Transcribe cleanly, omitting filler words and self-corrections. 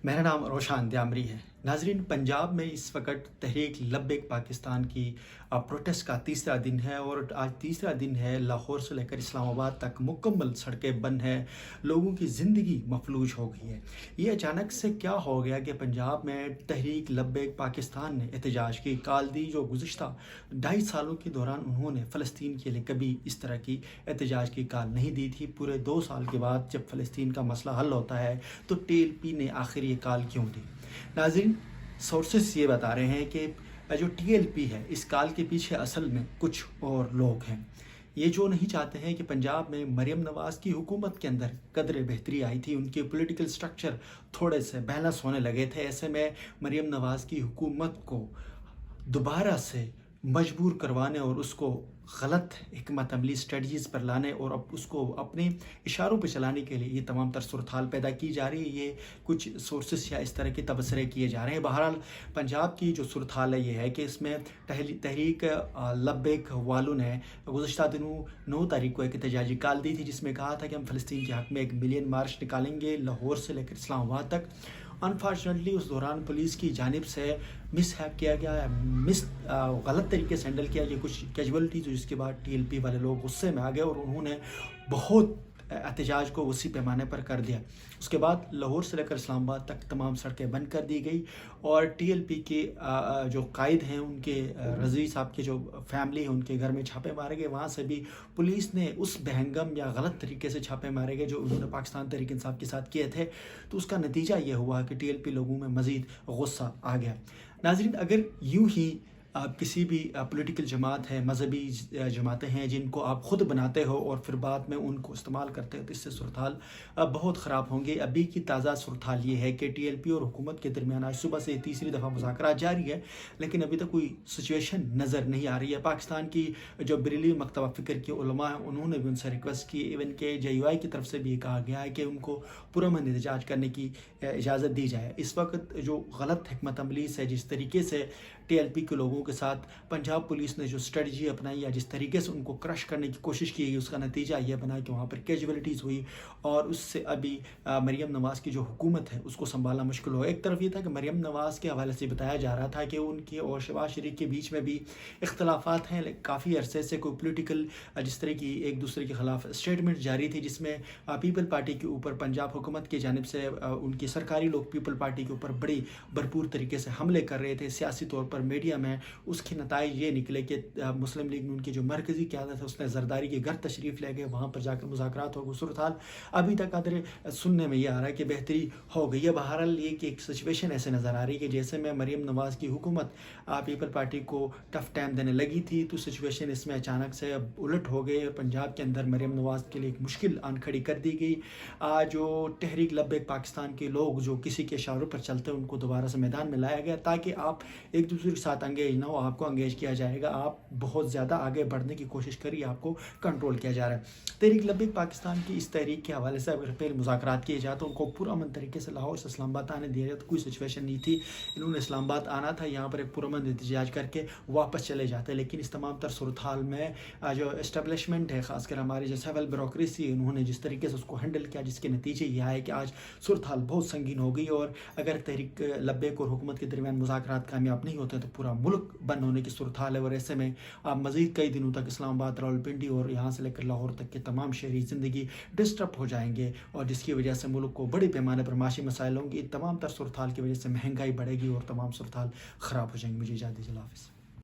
मेरा नाम रोशान द्यामरी है। नाज़रीन, पंजाब में इस वक्त तहरीक लब्बैक पाकिस्तान की प्रोटेस्ट का तीसरा दिन है और आज तीसरा दिन है। लाहौर से लेकर इस्लामाबाद तक मुकम्मल सड़कें बंद हैं, लोगों की ज़िंदगी मफलूज हो गई है। ये अचानक से क्या हो गया कि पंजाब में तहरीक लब्बैक पाकिस्तान ने एहतजाज की कॉल दी, जो गुज़िश्ता 2.5 सालों के दौरान उन्होंने फ़लस्तीन के लिए कभी इस तरह की एहतजाज की कॉल नहीं दी थी। पूरे 2 साल के बाद जब फ़लस्तीन का मसला हल होता है तो TLP ने आखिर ये कॉल क्यों दी? नाज़रीन, सोर्सेस ये बता रहे हैं कि जो TLP है, इस कॉल के पीछे असल में कुछ और लोग हैं। ये जो नहीं चाहते हैं कि पंजाब में मरियम नवाज़ की हुकूमत के अंदर कदर बेहतरी आई थी, उनके पॉलिटिकल स्ट्रक्चर थोड़े से बैलेंस होने लगे थे। ऐसे में मरियम नवाज़ की हुकूमत को दोबारा से मजबूर करवाने और उसको गलत हिकमत अमली स्ट्रेटजीज़ पर लाने और अब उसको अपने इशारों पर चलाने के लिए ये तमाम तर सूरत हाल पैदा की जा रही है। ये कुछ सोर्सेस या इस तरह के तबसरे किए जा रहे हैं। बहरहाल पंजाब की जो सूरत हाल है ये है कि इसमें तहरीक लब्बैक वालों ने गुज़श्ता दिनों 9 तारीख को एक एहतजाजी कॉल दी थी, जिसमें कहा था कि हम फ़लस्तीन के हक़ में 1 मिलियन मार्च निकालेंगे लाहौर से लेकर इस्लामाबाद तक। अनफॉर्चुनेटली उस दौरान पुलिस की जानिब से मिसहैप किया गया, गलत तरीके से हैंडल किया गया कुछ कैजुअलिटीज़, जिसके बाद TLP वाले लोग गुस्से में आ गए और उन्होंने बहुत एहतजाज को उसी पैमाने पर कर दिया। उसके बाद लाहौर से लेकर इस्लामाबाद तक तमाम सड़कें बंद कर दी गई और TLP के जो कायद हैं, उनके रज़वी साहब के जो फैमिली है, उनके घर में छापे मारे गए। वहाँ से भी पुलिस ने उस बहंगम या गलत तरीके से छापे मारे गए जो उन्होंने पाकिस्तान तहरीक इंसाफ के साथ किए थे। तो उसका नतीजा ये हुआ कि TLP लोगों में मज़ीद गुस्सा आ गया। नाज़रीन, अगर यूँ ही आप किसी भी पॉलिटिकल जमात है, मजहबी जमातें हैं जिनको आप ख़ुद बनाते हो और फिर बाद में उनको इस्तेमाल करते हो, तो इससे सूरत हाल बहुत ख़राब होंगे। अभी की ताज़ा सूरत हाल ये है कि TLP और हुकूमत के दरमियान आज सुबह से तीसरी दफ़ा मुज़ाकरात जारी है, लेकिन अभी तक कोई सिचुएशन नज़र नहीं आ रही है। पाकिस्तान की जो बरेलवी मकतबा फ़िक्र के उलमा हैं, उन्होंने भी उनसे रिक्वेस्ट की, इवन के JUI की तरफ से भी कहा गया है कि उनको पुरअमन एहतजाज करने की इजाज़त दी जाए। इस वक्त जो गलत हिकमत अमली से जिस तरीके से TLP के लोगों के साथ पंजाब पुलिस ने जो स्ट्रेटजी अपनाई या जिस तरीके से उनको क्रश करने की कोशिश की गई, उसका नतीजा यह बना कि वहाँ पर कैजुअलिटीज़ हुई और उससे अभी मरियम नवाज़ की जो हुकूमत है उसको संभालना मुश्किल हो। एक तरफ ये था कि मरियम नवाज़ के हवाले से बताया जा रहा था कि उनके और शहबाज शरीफ के बीच में भी इख्तलाफात हैं, लेकिन काफ़ी अरसे से कोई पोलिटिकल जिस तरह की एक दूसरे के ख़िलाफ़ स्टेटमेंट जारी थी, जिसमें पीपल पार्टी के ऊपर पंजाब हुकूमत की जानिब से उनकी सरकारी लोग पीपल पार्टी के ऊपर बड़ी भरपूर तरीके से हमले कर रहे थे सियासी तौर पर मीडिया में। उसके नताइज ये निकले कि मुस्लिम लीग नून की जो मरकज़ी क़यादत है उसने जरदारी के घर तशरीफ़ ले गए, वहाँ पर जाकर मुज़ाकरात हो गए। सूरत हाल अभी तक कदर सुनने में ये आ रहा है कि बेहतरी हो गई है। बहरहाल ये कि एक सिचुएशन ऐसे नज़र आ रही है कि जैसे में मरियम नवाज़ की हुकूमत पीपल पार्टी को टफ टाइम देने लगी थी, तो सिचुएशन इसमें अचानक से अब उलट हो गई। पंजाब के अंदर मरियम नवाज़ के लिए एक मुश्किल आन खड़ी कर दी गई। जो तहरीक लब्बैक पाकिस्तान के लोग जो किसी के इशारों पर चलते हैं, उनको दोबारा से मैदान में लाया गया ताकि आप एक दूसरे के साथ अंगेज ना हो। आपको अंगेज किया जाएगा, आप बहुत ज़्यादा आगे बढ़ने की कोशिश करिए, आपको कंट्रोल किया जा रहा है। तहरीक लब्बैक पाकिस्तान की इस तहरीक के हवाले से अगर पहले मुज़ाकरात किए जाए तो उनको पुरअमन तरीके से लाहौर से इस्लामाबाद आने दिया जाए, तो कोई सिचुएशन नहीं थी। इन्होंने इस्लामाबाद आना था, यहाँ पर एक पुरअमन एहतजाज करके वापस चले जाते, लेकिन इस तमाम तर सूरत हाल में जो इस्टेब्लिशमेंट है, ख़ासकर हमारी जो सिविल ब्यूरोक्रेसी, उन्होंने जिस तरीके से उसको हैंडल किया, जिसके नतीजे ये आए कि आज सूरत हाल बहुत संगीन हो गई। और अगर तहरीक लब्बैक और हुकूमत के दरमियान मुज़ाकरात कामयाब नहीं होते तो पूरा मुल्क बंद होने की सूरत हाल है। और ऐसे में आप मज़ीद कई दिनों तक इस्लामाबाद, रावलपिंडी और यहाँ से लेकर लाहौर तक के तमाम शहरी ज़िंदगी डिस्टर्ब हो जाएंगे और जिसकी वजह से मुल्क को बड़े पैमाने पर माशी मसाइल होंगी। तमाम तर सूरत हाल की वजह से महंगाई बढ़ेगी और तमाम सूरत हाल ख़राब हो जाएंगी। मुझे इजाज़त दीजिए, अल्लाह हाफ़िज़।